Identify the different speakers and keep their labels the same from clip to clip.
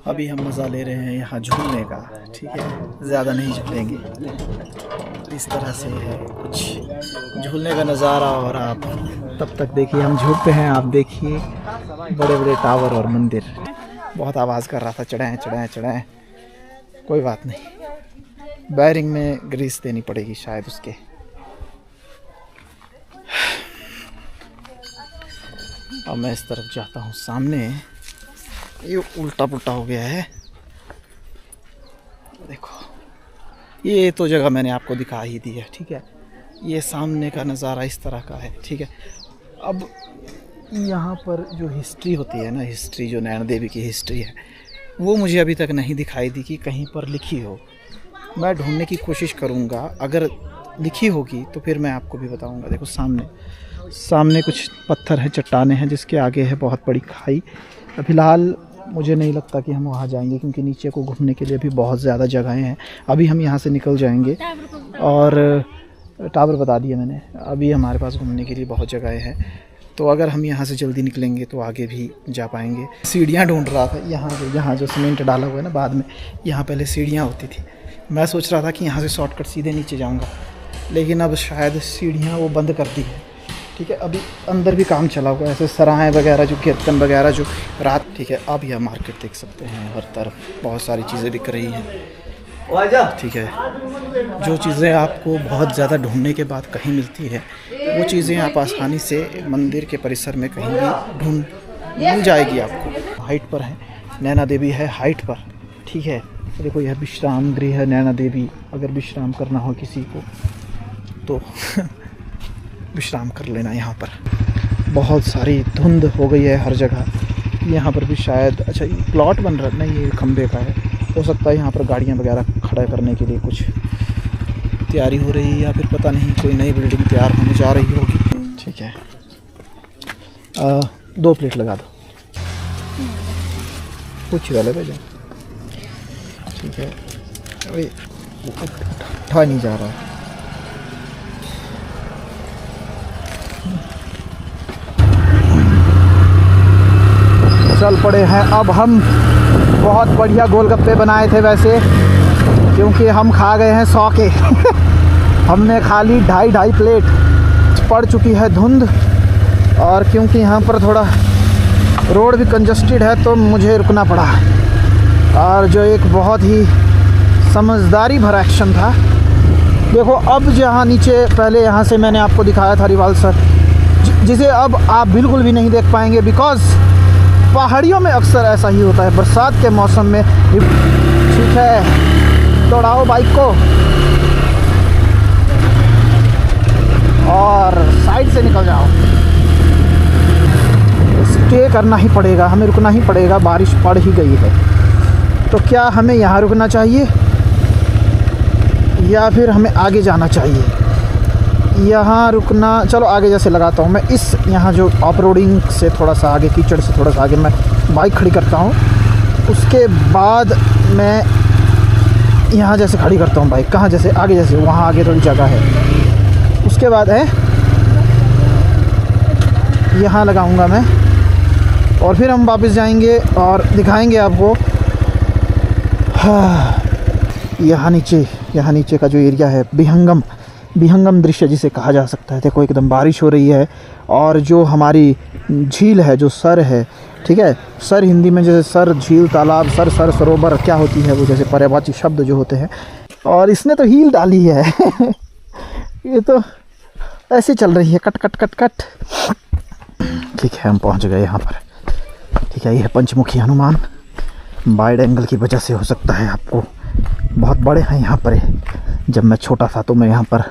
Speaker 1: अभी हम मज़ा ले रहे हैं यहाँ झूलने का, ठीक है, ज़्यादा नहीं झूलेंगे। तो इस तरह से है कुछ झूलने का नज़ारा। और आप तब तक देखिए हम झूलते हैं, आप देखिए बड़े बड़े टावर और मंदिर। बहुत आवाज़ कर रहा था, चढ़ाएं चढ़ाएं चढ़ाएं, कोई बात नहीं, बैरिंग में ग्रीस देनी पड़ेगी शायद उसके। अब मैं इस तरफ जाता हूँ, सामने ये उल्टा पुल्टा हो गया है, देखो। ये तो जगह मैंने आपको दिखा ही दी है, ठीक है। ये सामने का नज़ारा इस तरह का है, ठीक है। अब यहाँ पर जो हिस्ट्री होती है ना, हिस्ट्री जो नैना देवी की हिस्ट्री है, वो मुझे अभी तक नहीं दिखाई दी कि कहीं पर लिखी हो। मैं ढूंढने की कोशिश करूँगा, अगर लिखी होगी तो फिर मैं आपको भी बताऊँगा। देखो सामने कुछ पत्थर है, चट्टानें हैं, जिसके आगे है बहुत बड़ी खाई। फ़िलहाल मुझे नहीं लगता कि हम वहाँ जाएंगे, क्योंकि नीचे को घूमने के लिए भी बहुत ज़्यादा जगहें हैं। अभी हम यहाँ से निकल जाएंगे, और टावर बता दिया मैंने। अभी हमारे पास घूमने के लिए बहुत जगहें हैं, तो अगर हम यहाँ से जल्दी निकलेंगे तो आगे भी जा पाएंगे। सीढ़ियाँ ढूंढ रहा था, यहाँ जो सीमेंट डाला हुआ है ना, बाद में यहाँ पहले सीढ़ियाँ होती थी। मैं सोच रहा था कि यहाँ से शॉर्टकट सीधे नीचे जाऊँगा, लेकिन अब शायद सीढ़ियाँ वो बंद कर दी है, ठीक है। अभी अंदर भी काम चला हुआ है, ऐसे सराहें वगैरह, जो कीर्तन वगैरह जो रात, ठीक है। अब यह मार्केट देख सकते हैं, हर तरफ बहुत सारी चीज़ें बिक रही हैं, ठीक है। जो चीज़ें आपको बहुत ज़्यादा ढूंढने के बाद कहीं मिलती है, वो चीज़ें आप आसानी से मंदिर के परिसर में कहीं भी मिल जाएगी आपको। हाइट पर है, नैना देवी है हाइट पर, ठीक है। देखो यह विश्राम गृह है नैना देवी। अगर विश्राम करना हो किसी को तो विश्राम कर लेना यहाँ पर। बहुत सारी धुंध हो गई है हर जगह। यहाँ पर भी शायद, अच्छा ये प्लॉट बन रहा है, नहीं ये खंबे का है, हो सकता है यहाँ पर गाड़ियाँ वगैरह खड़ा करने के लिए कुछ तैयारी हो रही है, या फिर पता नहीं कोई नई बिल्डिंग तैयार होने जा रही होगी, ठीक है। 2 प्लेट लगा दो, कुछ वाले भेजो, ठीक है। अरे उठा नहीं जा रहा है। चल पड़े हैं अब हम। बहुत बढ़िया गोलगप्पे बनाए थे वैसे, क्योंकि हम खा गए हैं 100 के हमने खा ली 2.5 प्लेट। पड़ चुकी है धुंध, और क्योंकि यहाँ पर थोड़ा रोड भी कंजस्टेड है तो मुझे रुकना पड़ा, और जो एक बहुत ही समझदारी भरा एक्शन था। देखो अब जहाँ नीचे, पहले यहाँ से मैंने आपको दिखाया था रिवाल्सर, जिसे अब आप बिल्कुल भी नहीं देख पाएंगे, बिकॉज़ पहाड़ियों में अक्सर ऐसा ही होता है बरसात के मौसम में, ठीक है। दौड़ाओ बाइक को और साइड से निकल जाओ। स्टे करना ही पड़ेगा, हमें रुकना ही पड़ेगा, बारिश पड़ ही गई है। तो क्या हमें यहाँ रुकना चाहिए या फिर हमें आगे जाना चाहिए? यहाँ रुकना, चलो आगे जैसे लगाता हूँ मैं इस, यहाँ जो ऑफ रोडिंग से थोड़ा सा आगे, कीचड़ से थोड़ा सा आगे मैं बाइक खड़ी करता हूँ। उसके बाद मैं यहाँ जैसे खड़ी करता हूँ बाइक, कहाँ जैसे आगे, जैसे वहाँ आगे थोड़ी जगह है। उसके बाद है यहाँ लगाऊँगा मैं, और फिर हम वापस जाएंगे और दिखाएंगे आपको। हाँ, यहाँ नीचे का जो एरिया है, विहंगम दृश्य जिसे कहा जा सकता है। देखो एकदम बारिश हो रही है, और जो हमारी झील है, जो सर है, ठीक है, सर हिंदी में जैसे सर, झील, तालाब, सर सरोवर क्या होती है वो, जैसे पर्यायवाची शब्द जो होते हैं। और इसने तो हील डाली है ये तो ऐसे चल रही है, कट कट कट कट, ठीक है। हम पहुंच गए यहाँ पर, ठीक है। ये है पंचमुखी हनुमान। वाइड एंगल की वजह से हो सकता है आपको, बहुत बड़े हैं यहाँ पर। जब मैं छोटा था तो मैं यहाँ पर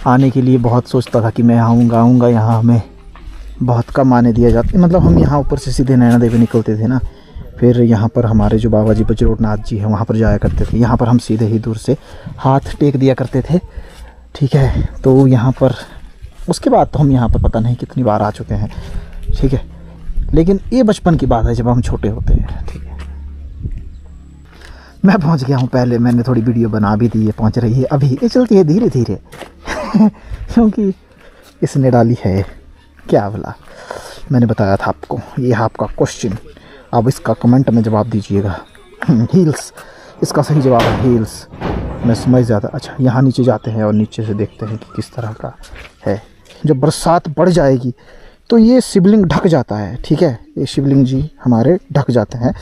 Speaker 1: आने के लिए बहुत सोचता था कि मैं आऊँगा। यहाँ हमें बहुत कम आने दिया जाता, मतलब हम यहाँ ऊपर से सीधे नैना देवी निकलते थे ना, फिर यहाँ पर हमारे जो बाबा जी बजरोटनाथ जी हैं वहाँ पर जाया करते थे। यहाँ पर हम सीधे ही दूर से हाथ टेक दिया करते थे, ठीक है। तो यहाँ पर उसके बाद तो हम यहाँ पर पता नहीं कितनी बार आ चुके हैं, ठीक है। लेकिन ये बचपन की बात है, जब हम छोटे होते हैं, ठीक है। मैं पहुंच गया हूं, पहले मैंने थोड़ी वीडियो बना भी दी है, पहुंच रही है अभी, ये चलती है धीरे धीरे क्योंकि इसने डाली है क्या बोला, मैंने बताया था आपको, ये है आपका क्वेश्चन। अब इसका कमेंट में जवाब दीजिएगा। हील्स, इसका सही जवाब है हील्स। मैं समझ जाता। अच्छा, यहाँ नीचे जाते हैं और नीचे से देखते हैं कि किस तरह का है। जब बरसात बढ़ जाएगी तो ये शिवलिंग ढक जाता है, ठीक है, ये शिवलिंग जी हमारे ढक जाते हैं।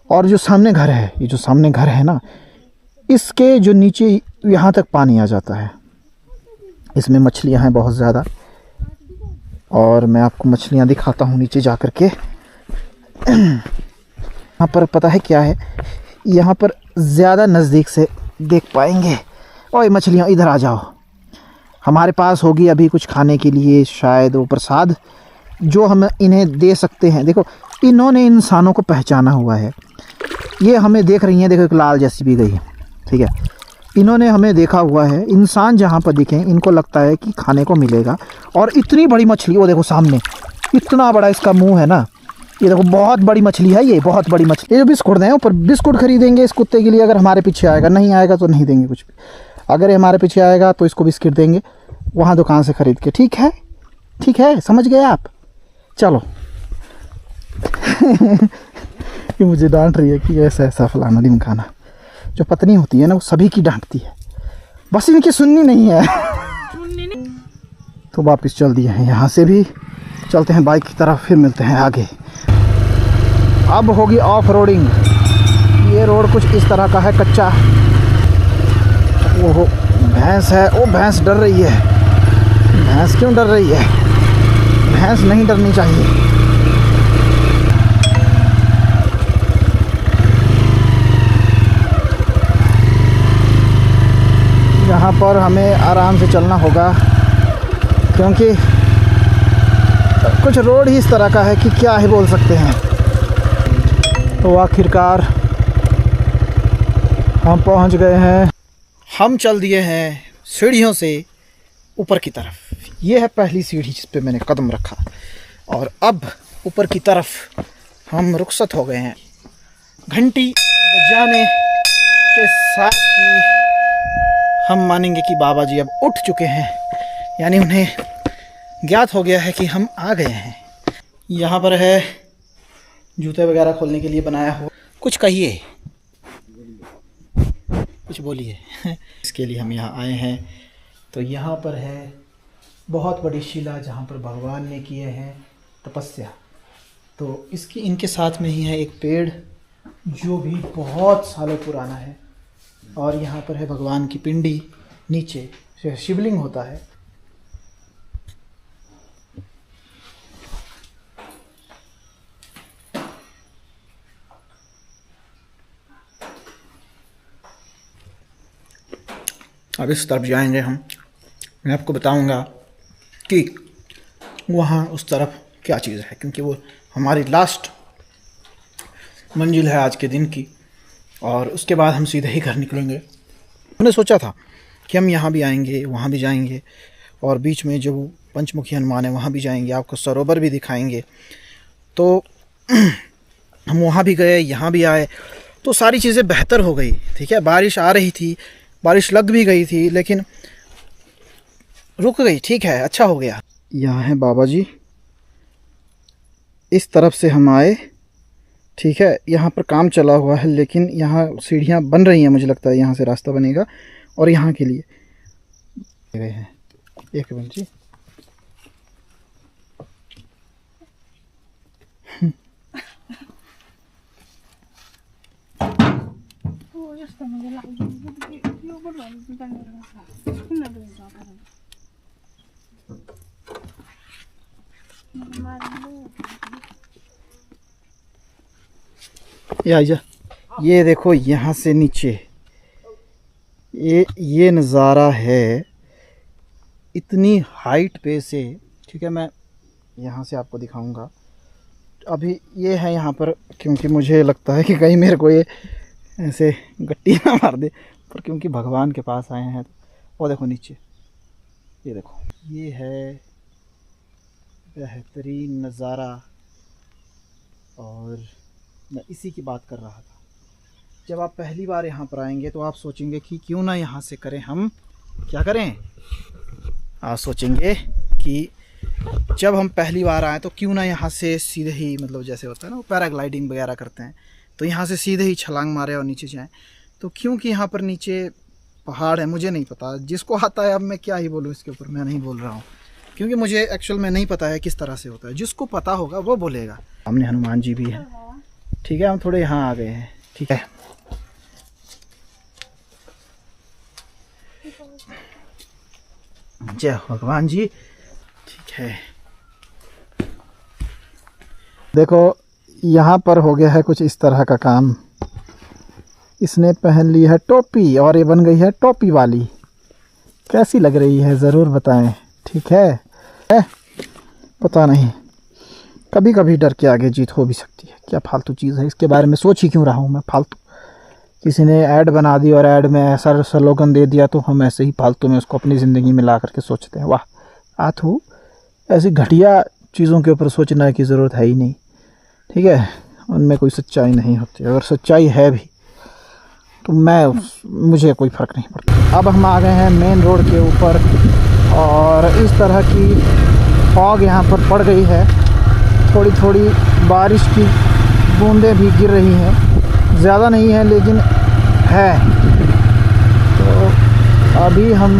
Speaker 1: और जो सामने घर है, ये जो सामने घर है ना, इसके जो नीचे यहाँ तक पानी आ जाता है। इसमें मछलियाँ हैं बहुत ज़्यादा, और मैं आपको मछलियाँ दिखाता हूँ नीचे जा कर के। यहाँ पर पता है क्या है, यहाँ पर ज़्यादा नज़दीक से देख पाएंगे। ओए मछलियाँ इधर आ जाओ, हमारे पास होगी अभी कुछ खाने के लिए शायद वो प्रसाद जो हम इन्हें दे सकते हैं। देखो इन्होंने इंसानों को पहचाना हुआ है, ये हमें देख रही हैं। देखो एक लाल जैसी भी गई है, ठीक है, इन्होंने हमें देखा हुआ है। इंसान जहाँ पर दिखें इनको लगता है कि खाने को मिलेगा। और इतनी बड़ी मछली, वो देखो सामने इतना बड़ा इसका मुंह है ना, ये देखो बहुत बड़ी मछली है, ये बहुत बड़ी मछली। ये जो बिस्कुट दें ऊपर, बिस्कुट खरीदेंगे इस कुत्ते के लिए अगर हमारे पीछे आएगा, नहीं आएगा तो नहीं देंगे कुछ भी। अगर ये हमारे पीछे आएगा तो इसको बिस्किट देंगे वहाँ दुकान से ख़रीद के, ठीक है, ठीक है, समझ गए आप। चलो। ये मुझे डांट रही है कि ऐसा ऐसा फलाना ढिमकाना। जो पत्नी होती है ना वो सभी की डांटती है, बस इनकी सुननी नहीं है। तो वापस चल दिए हैं, यहाँ से भी चलते हैं बाइक की तरफ, फिर मिलते हैं आगे। अब होगी ऑफ रोडिंग। ये रोड कुछ इस तरह का है, कच्चा। वो भैंस है, वो भैंस डर रही है। भैंस क्यों डर रही है? भैंस नहीं डरनी चाहिए। यहाँ पर हमें आराम से चलना होगा क्योंकि कुछ रोड ही इस तरह का है कि क्या ही बोल सकते हैं। तो आखिरकार हम पहुँच गए हैं। हम चल दिए हैं सीढ़ियों से ऊपर की तरफ। ये है पहली सीढ़ी जिस पे मैंने कदम रखा, और अब ऊपर की तरफ हम रुखसत हो गए हैं। घंटी बजाने के साथ ही हम मानेंगे कि बाबा जी अब उठ चुके हैं, यानी उन्हें ज्ञात हो गया है कि हम आ गए हैं। यहाँ पर है जूते वगैरह खोलने के लिए बनाया हो। कुछ कहिए, कुछ बोलिए। इसके लिए हम यहाँ आए हैं। तो यहाँ पर है बहुत बड़ी शिला जहाँ पर भगवान ने किए हैं तपस्या। तो इसकी इनके साथ में ही है एक पेड़ जो भी बहुत सालों पुराना है, और यहाँ पर है भगवान की पिंडी, नीचे शिवलिंग होता है। अब इस तरफ जाएंगे हम, मैं आपको बताऊंगा कि वहाँ उस तरफ क्या चीज़ है, क्योंकि वो हमारी लास्ट मंजिल है आज के दिन की। और उसके बाद हम सीधे ही घर निकलेंगे। हमने सोचा था कि हम यहाँ भी आएंगे, वहाँ भी जाएंगे, और बीच में जो पंचमुखी हनुमान है वहाँ भी जाएंगे, आपको सरोवर भी दिखाएंगे। तो हम वहाँ भी गए, यहाँ भी आए, तो सारी चीज़ें बेहतर हो गई। ठीक है, बारिश आ रही थी, बारिश लग भी गई थी, लेकिन रुक गई। ठीक है, अच्छा हो गया। यहाँ है बाबा जी, इस तरफ से हम आए। ठीक है, यहाँ पर काम चला हुआ है, लेकिन यहाँ सीढ़ियाँ बन रही हैं, मुझे लगता है यहाँ से रास्ता बनेगा और यहाँ के लिए गए हैं। एक मिनट जी, ये देखो यहाँ से नीचे ये नज़ारा है इतनी हाइट पे से। ठीक है, मैं यहाँ से आपको दिखाऊंगा। अभी ये है यहाँ पर, क्योंकि मुझे लगता है कि कहीं मेरे को ये ऐसे गट्टी ना मार दे, पर क्योंकि भगवान के पास आए हैं। वो देखो नीचे, ये देखो, ये है बेहतरीन नज़ारा, और मैं इसी की बात कर रहा था। जब आप पहली बार यहाँ पर आएंगे तो आप सोचेंगे कि क्यों ना यहाँ से करें, हम क्या करें। आप सोचेंगे कि जब हम पहली बार आए तो क्यों ना यहाँ से सीधे ही, मतलब जैसे होता है ना वो पैराग्लाइडिंग वगैरह करते हैं, तो यहाँ से सीधे ही छलांग मारे और नीचे जाएँ। तो क्योंकि यहाँ पर नीचे पहाड़ है, मुझे नहीं पता, जिसको आता है, अब मैं क्या ही बोलूँ इसके ऊपर, मैं नहीं बोल रहा हूँ क्योंकि मुझे एक्चुअल में नहीं पता है किस तरह से होता है। जिसको पता होगा वो बोलेगा। सामने हनुमान जी भी है, ठीक है। हम थोड़े यहाँ आ गए हैं, ठीक है। जय भगवान जी, ठीक है। देखो यहाँ पर हो गया है कुछ इस तरह का काम। इसने पहन ली है टोपी और ये बन गई है टोपी वाली। कैसी लग रही है ज़रूर बताएं, ठीक है? पता नहीं, कभी कभी डर के आगे जीत हो भी सकती है। क्या फालतू चीज़ है, इसके बारे में सोच ही क्यों रहा हूँ मैं फालतू। किसी ने ऐड बना दी और ऐड में ऐसा स्लोगन दे दिया तो हम ऐसे ही फालतू में उसको अपनी ज़िंदगी में ला करके सोचते हैं। वाह आथू, ऐसी घटिया चीज़ों के ऊपर सोचना की ज़रूरत है ही नहीं, ठीक है? उनमें कोई सच्चाई नहीं होती। अगर सच्चाई है भी तो मुझे कोई फ़र्क नहीं पड़ता। अब हम आ गए हैं मेन रोड के ऊपर और इस तरह की फॉग यहाँ पर पड़ गई है। थोड़ी थोड़ी बारिश की बूंदें भी गिर रही हैं, ज़्यादा नहीं है लेकिन है। तो अभी हम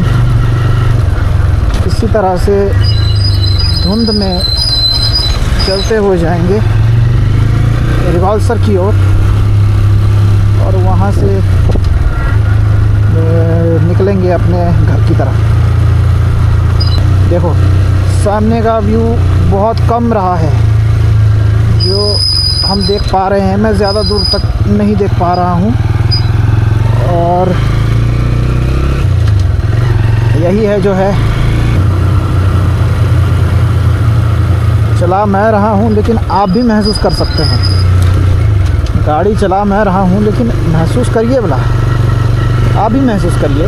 Speaker 1: इसी तरह से धुंध में चलते हुए जाएंगे रिवाल्सर की ओर और वहाँ से निकलेंगे अपने घर की तरफ। देखो सामने का व्यू बहुत कम रहा है जो हम देख पा रहे हैं। मैं ज़्यादा दूर तक नहीं देख पा रहा हूँ और यही है जो है। चला मैं रहा हूँ लेकिन आप भी महसूस कर सकते हैं। गाड़ी चला मैं रहा हूँ लेकिन महसूस करिए भला, आप भी महसूस करिए।